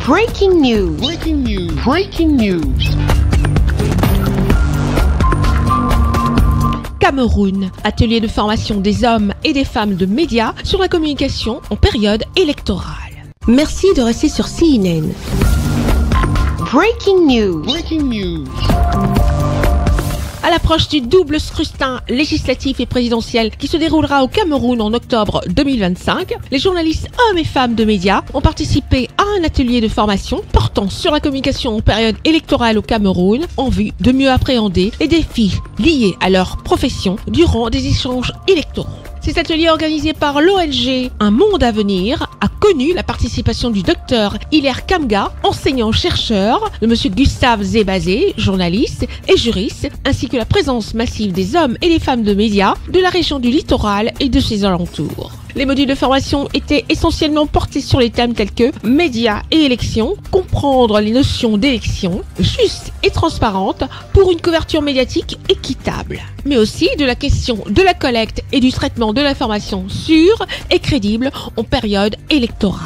Breaking news. Breaking news. Breaking news. Cameroun, atelier de formation des hommes et des femmes de médias sur la communication en période électorale. Merci de rester sur CNN. Breaking news. Breaking news. À l'approche du double scrutin législatif et présidentiel qui se déroulera au Cameroun en octobre 2025, les journalistes hommes et femmes de médias ont participé à un atelier de formation portant sur la communication en période électorale au Cameroun en vue de mieux appréhender les défis liés à leur profession durant des échanges électoraux. Cet atelier organisé par l'ONG Un Monde à Venir a connu la participation du docteur Hilaire Kamga, enseignant-chercheur, de monsieur Gustave Zébazé, journaliste et juriste, ainsi que la présence massive des hommes et des femmes de médias de la région du littoral et de ses alentours. Les modules de formation étaient essentiellement portés sur les thèmes tels que médias et élections, comprendre les notions d'élection, juste et transparente pour une couverture médiatique équitable, mais aussi de la question de la collecte et du traitement de l'information sûre et crédible en période électorale.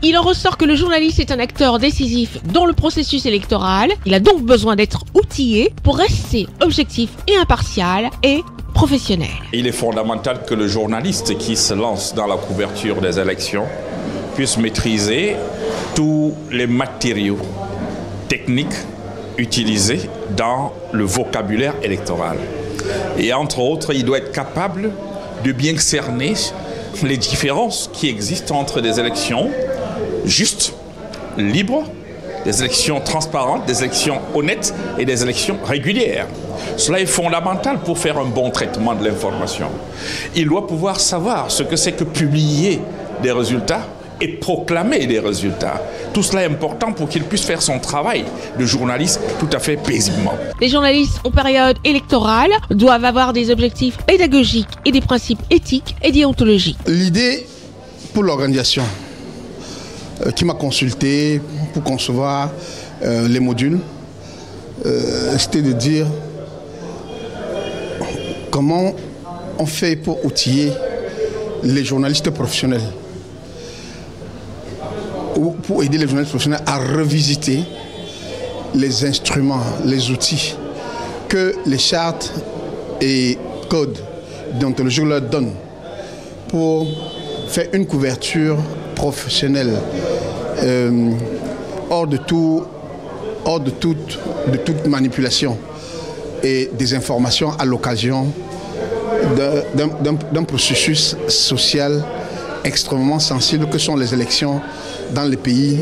Il en ressort que le journaliste est un acteur décisif dans le processus électoral. Il a donc besoin d'être outillé pour rester objectif et impartial et professionnel. Il est fondamental que le journaliste qui se lance dans la couverture des élections puisse maîtriser tous les matériaux techniques utilisés dans le vocabulaire électoral. Et entre autres, il doit être capable de bien cerner les différences qui existent entre des élections justes, libres, des élections transparentes, des élections honnêtes et des élections régulières. Cela est fondamental pour faire un bon traitement de l'information. Il doit pouvoir savoir ce que c'est que publier des résultats et proclamer des résultats. Tout cela est important pour qu'il puisse faire son travail de journaliste tout à fait paisiblement. Les journalistes en période électorale doivent avoir des objectifs pédagogiques et des principes éthiques et déontologiques. L'idée pour l'organisation qui m'a consulté pour concevoir les modules, c'était de dire comment on fait pour outiller les journalistes professionnels, ou pour aider les journalistes professionnels à revisiter les instruments, les outils que les chartes et codes déontologiques leur donnent pour faire une couverture professionnelle hors de toute manipulation et des informations à l'occasion d'un processus social extrêmement sensible que sont les élections dans les pays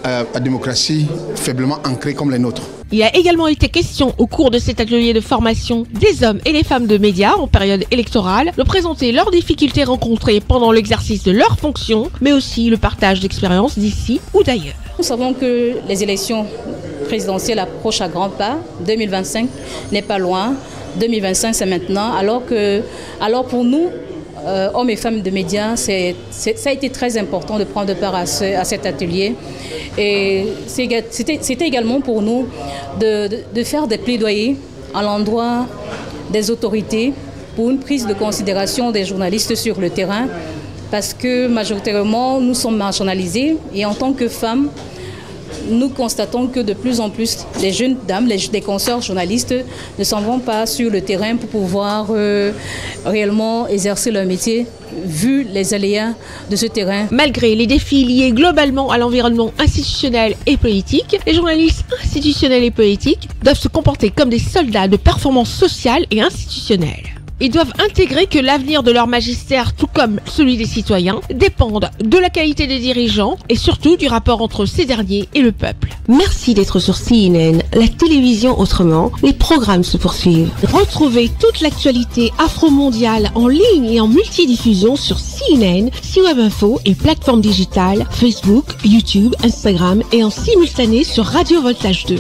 à démocratie faiblement ancrée comme les nôtres. Il a également été question au cours de cet atelier de formation des hommes et des femmes de médias en période électorale de présenter leurs difficultés rencontrées pendant l'exercice de leurs fonctions, mais aussi le partage d'expériences d'ici ou d'ailleurs. Nous savons que les élections présidentielles approchent à grands pas. 2025 n'est pas loin. 2025 c'est maintenant. Alors pour nous, hommes et femmes de médias, ça a été très important de prendre part à cet atelier. Et c'était également pour nous de faire des plaidoyers à l'endroit des autorités pour une prise de considération des journalistes sur le terrain, parce que majoritairement nous sommes marginalisés et en tant que femmes, nous constatons que de plus en plus les jeunes dames, les consoeurs journalistes ne s'en vont pas sur le terrain pour pouvoir réellement exercer leur métier, vu les aléas de ce terrain. Malgré les défis liés globalement à l'environnement institutionnel et politique, les journalistes institutionnels et politiques doivent se comporter comme des soldats de performance sociale et institutionnelle. Ils doivent intégrer que l'avenir de leur magistère, tout comme celui des citoyens, dépendent de la qualité des dirigeants et surtout du rapport entre ces derniers et le peuple. Merci d'être sur CNN, la télévision autrement. Les programmes se poursuivent. Retrouvez toute l'actualité afro-mondiale en ligne et en multidiffusion sur CNN, C-Web Info et plateformes digitales, Facebook, YouTube, Instagram et en simultané sur Radio Voltage 2.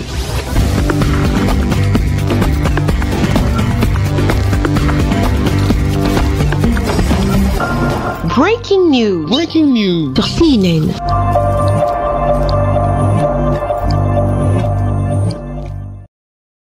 Breaking news. Breaking news. Sur CNN.